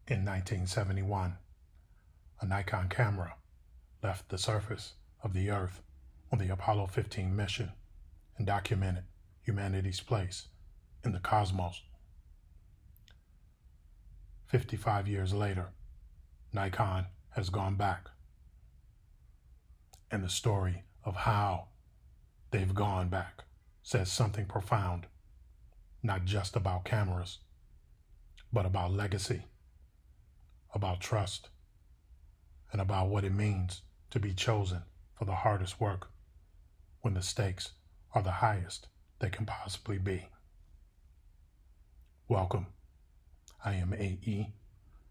In 1971, a Nikon camera left the surface of the Earth on the Apollo 15 mission and documented humanity's place in the cosmos. 55 years later, Nikon has gone back, and the story of how they've gone back says something profound, not just about cameras, but about legacy, about trust, and about what it means to be chosen for the hardest work when the stakes are the highest they can possibly be. Welcome. I am AE,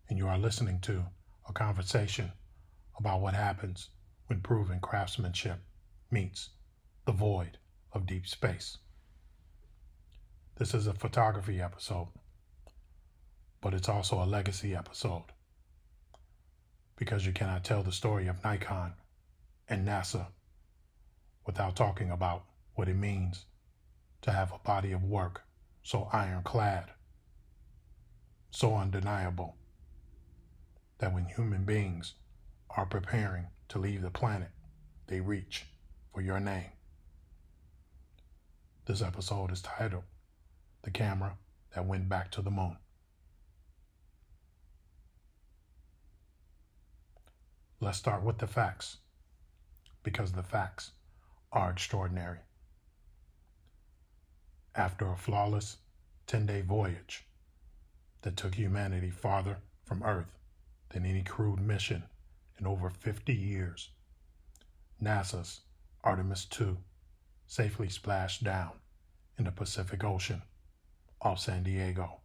and you are listening to a conversation about what happens when proven craftsmanship meets the void of deep space. This is a photography episode, but it's also a legacy episode, because you cannot tell the story of Nikon and NASA without talking about what it means to have a body of work so ironclad, so undeniable, that when human beings are preparing to leave the planet, they reach for your name. This episode is titled "The Camera That Went Back to the Moon." Let's start with the facts, because the facts are extraordinary. After a flawless 10-day voyage that took humanity farther from Earth than any crewed mission in over 50 years, NASA's Artemis II safely splashed down in the Pacific Ocean off San Diego.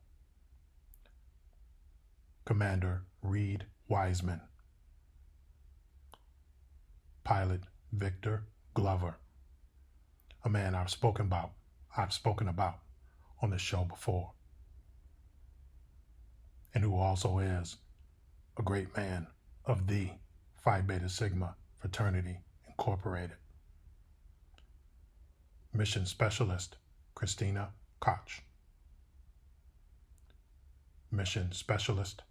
Commander Reed Wiseman, pilot Victor Glover, a man I've spoken about on this show before, and who also is a great man of the Phi Beta Sigma Fraternity Incorporated. Mission Specialist Christina Koch. Mission Specialist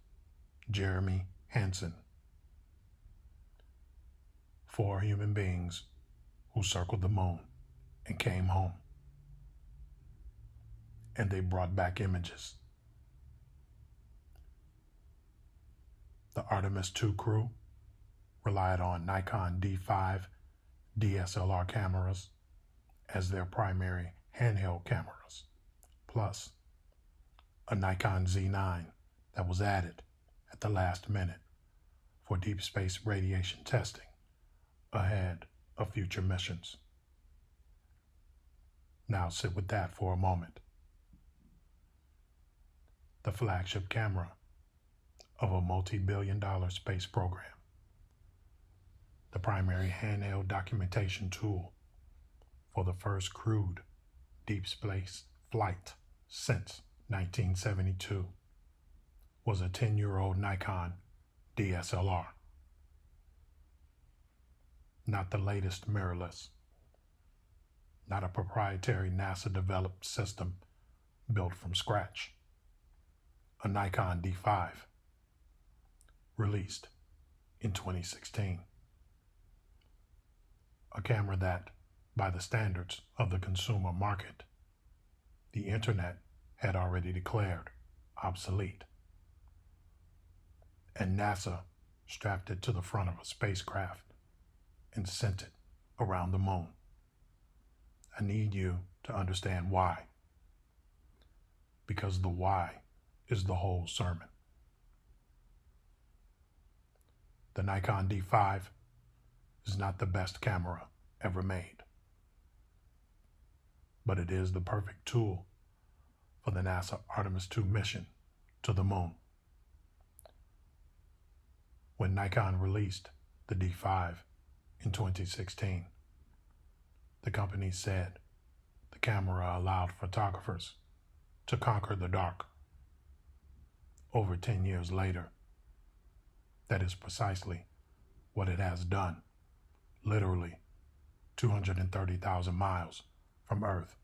Jeremy Hansen. 4 human beings who circled the moon and came home. And they brought back images. The Artemis II crew relied on Nikon D5 DSLR cameras as their primary handheld cameras, plus a Nikon Z9 that was added at the last minute for deep space radiation testing ahead of future missions. Now sit with that for a moment. The flagship camera of a multi-billion-dollar space program, the primary handheld documentation tool for the first crewed deep space flight since 1972, was a 10-year-old Nikon DSLR. Not the latest mirrorless, not a proprietary NASA-developed system built from scratch. A Nikon D5, released in 2016. A camera that, by the standards of the consumer market, the internet had already declared obsolete. And NASA strapped it to the front of a spacecraft and sent it around the moon. I need you to understand why, because the why is the whole sermon. The Nikon D5 is not the best camera ever made, but it is the perfect tool for the NASA Artemis II mission to the moon. When Nikon released the D5 in 2016, the company said the camera allowed photographers to conquer the dark. Over 10 years later, that is precisely what it has done, literally 230,000 miles from Earth.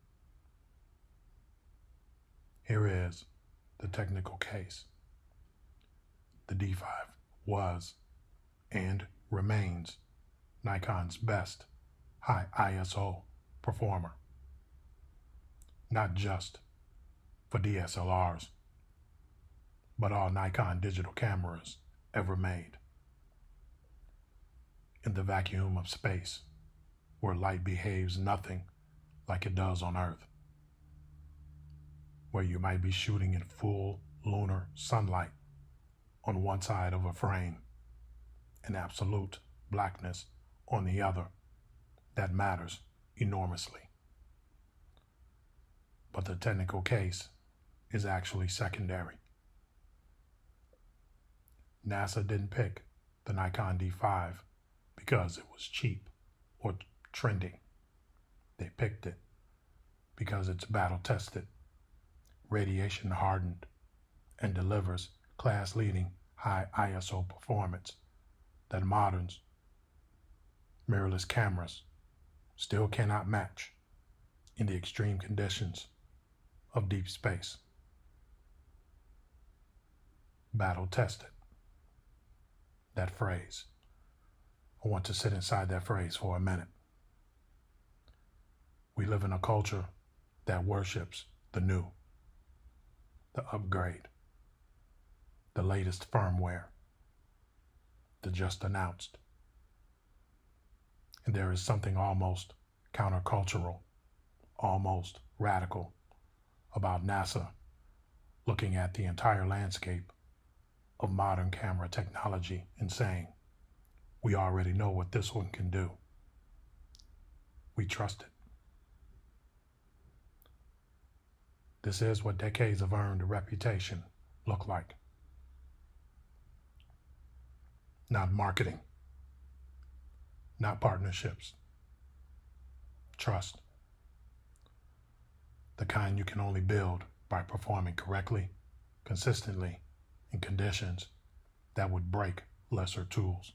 Here is the technical case. The D5 was and remains Nikon's best high ISO performer, not just for DSLRs, but all Nikon digital cameras ever made. In the vacuum of space, where light behaves nothing like it does on Earth, where you might be shooting in full lunar sunlight on one side of a frame and absolute blackness on the other, that matters enormously. But the technical case is actually secondary. NASA didn't pick the Nikon D5 because it was cheap or trendy. They picked it because it's battle-tested, radiation-hardened, and delivers class-leading high ISO performance that modern mirrorless cameras still cannot match in the extreme conditions of deep space. Battle-tested. That phrase. I want to sit inside that phrase for a minute. We live in a culture that worships the new, the upgrade, the latest firmware, the just announced. And there is something almost countercultural, almost radical about NASA looking at the entire landscape of modern camera technology and saying, we already know what this one can do. We trust it. This is what decades of earned reputation look like. Not marketing, not partnerships. Trust. The kind you can only build by performing correctly, consistently, in conditions that would break lesser tools.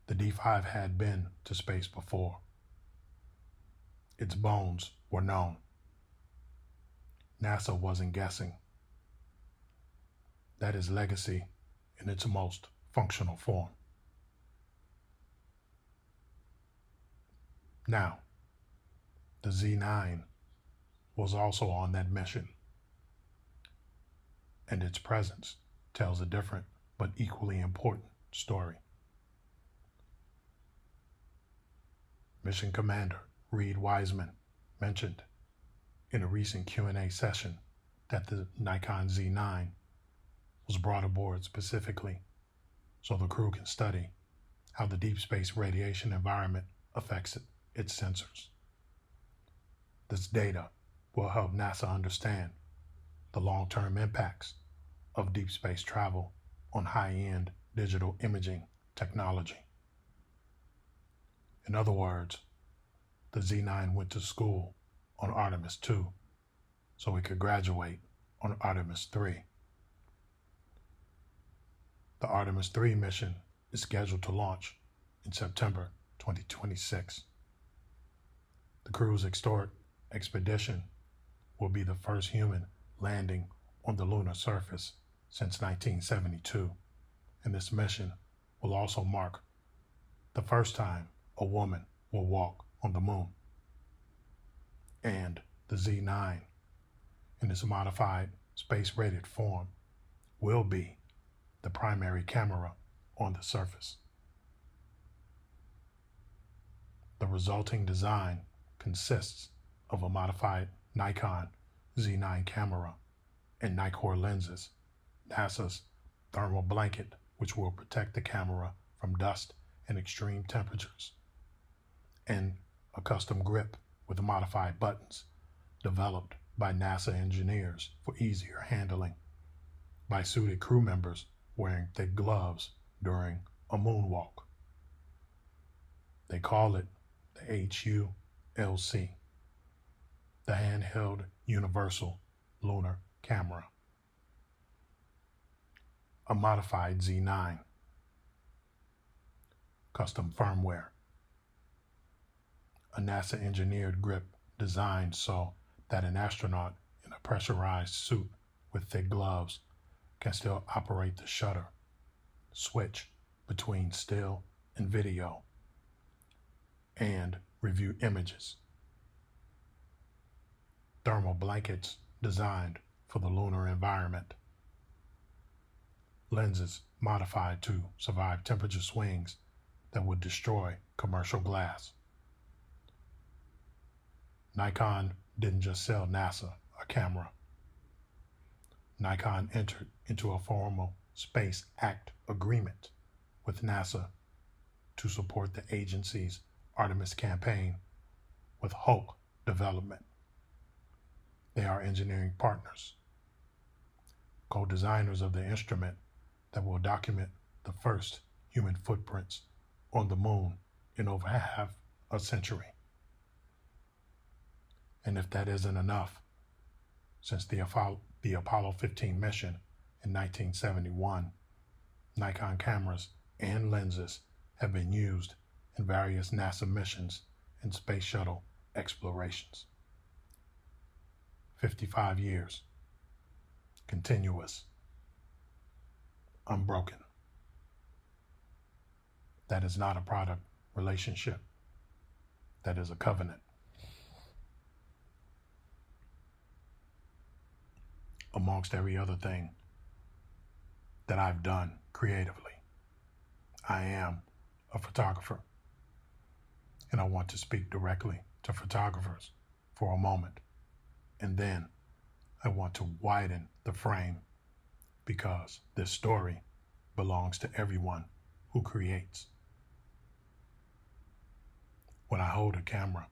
The D5 had been to space before. Its bones were known. NASA wasn't guessing. That is legacy in its most functional form. Now, the Z9 was also on that mission, and its presence tells a different but equally important story. Mission Commander Reed Wiseman mentioned in a recent Q&A session that the Nikon Z9 was brought aboard specifically so the crew can study how the deep space radiation environment affects its sensors. This data will help NASA understand the long-term impacts of deep space travel on high-end digital imaging technology. In other words, the Z9 went to school on Artemis II so it could graduate on Artemis III. The Artemis III mission is scheduled to launch in September 2026. The crew's historic expedition will be the first human landing on the lunar surface since 1972, and this mission will also mark the first time a woman will walk on the moon. And the Z9, in its modified space-rated form, will be the primary camera on the surface. The resulting design consists of a modified Nikon Z9 camera and Nikkor lenses, NASA's thermal blanket, which will protect the camera from dust and extreme temperatures, and a custom grip with modified buttons developed by NASA engineers for easier handling by suited crew members wearing thick gloves during a moonwalk. They call it the HULC, the Handheld Universal Lunar Camera. A modified Z9, custom firmware, a NASA-engineered grip designed so that an astronaut in a pressurized suit with thick gloves can still operate the shutter switch between still and video and review images. Thermal blankets designed for the lunar environment. Lenses modified to survive temperature swings that would destroy commercial glass. Nikon didn't just sell NASA a camera. Nikon entered into a formal Space Act agreement with NASA to support the agency's Artemis campaign with Hulk development. They are engineering partners, co-designers of the instrument that will document the first human footprints on the moon in over half a century. And if that isn't enough, since the Apollo 15 mission in 1971, Nikon cameras and lenses have been used in various NASA missions and space shuttle explorations. 55 years, continuous, unbroken. That is not a product relationship. That is a covenant. Amongst every other thing that I've done creatively, I am a photographer, and I want to speak directly to photographers for a moment, and then I want to widen the frame because this story belongs to everyone who creates. When I hold a camera,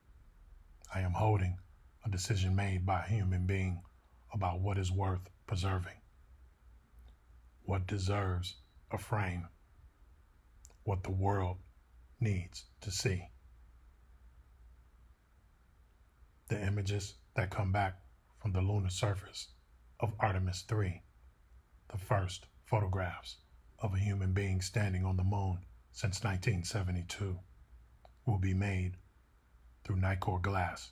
I am holding a decision made by a human being about what is worth preserving, what deserves a frame, what the world needs to see. The images that come back from the lunar surface of Artemis II, the first photographs of a human being standing on the moon since 1972, will be made through Nikkor glass.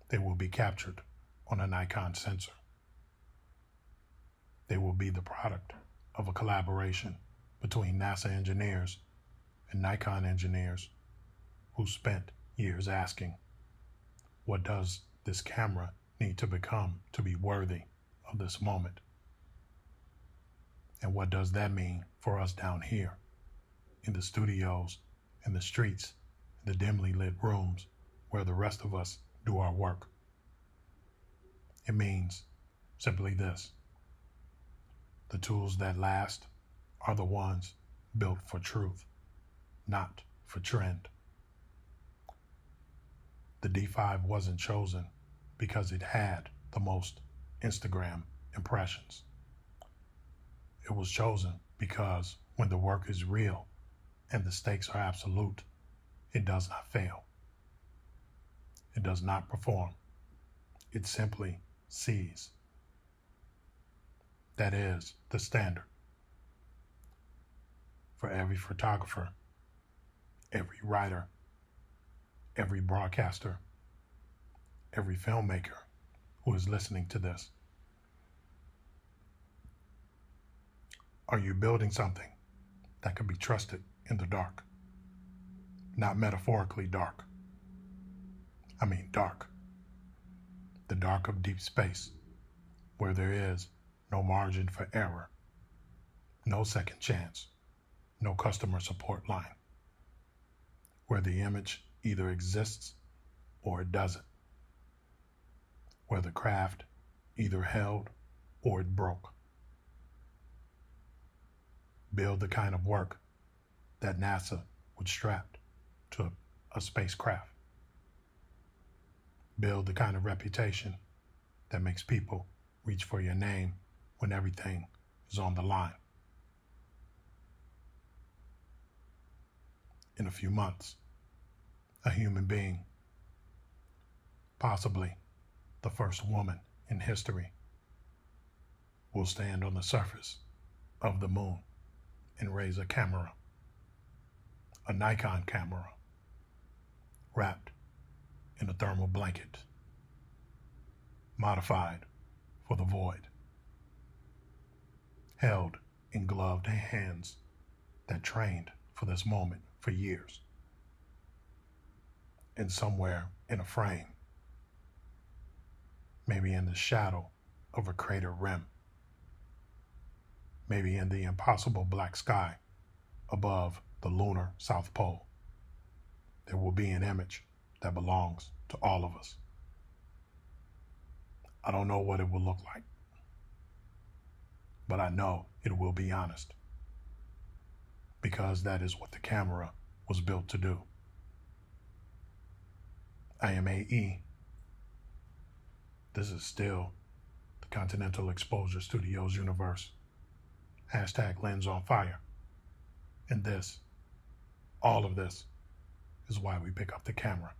They will be captured on a Nikon sensor. They will be the product of a collaboration between NASA engineers and Nikon engineers who spent years asking, what does this camera need to become to be worthy of this moment? And what does that mean for us down here in the studios, in the streets, in the dimly lit rooms where the rest of us do our work? It means simply this: the tools that last are the ones built for truth, not for trend. The D5 wasn't chosen because it had the most Instagram impressions. It was chosen because when the work is real and the stakes are absolute, it does not fail. It does not perform. It simply sees. That is the standard. For every photographer, every writer, every broadcaster, every filmmaker who is listening to this. Are you building something that can be trusted in the dark? Not metaphorically dark. I mean dark. The dark of deep space, where there is no margin for error, no second chance, no customer support line, where the image either exists or it doesn't, where the craft either held or it broke. Build the kind of work that NASA would strap to a spacecraft. Build the kind of reputation that makes people reach for your name when everything is on the line. In a few months, a human being, possibly the first woman in history, will stand on the surface of the moon and raise a camera, a Nikon camera, wrapped in a thermal blanket, modified for the void. held in gloved hands that trained for this moment for years. And somewhere in a frame, maybe in the shadow of a crater rim, maybe in the impossible black sky above the lunar South Pole, there will be an image that belongs to all of us. I don't know what it will look like, but I know it will be honest, because that is what the camera was built to do. I am AE. This is still the Continental Exposure Studios universe. Hashtag lens on fire. And this, all of this, is why we pick up the camera.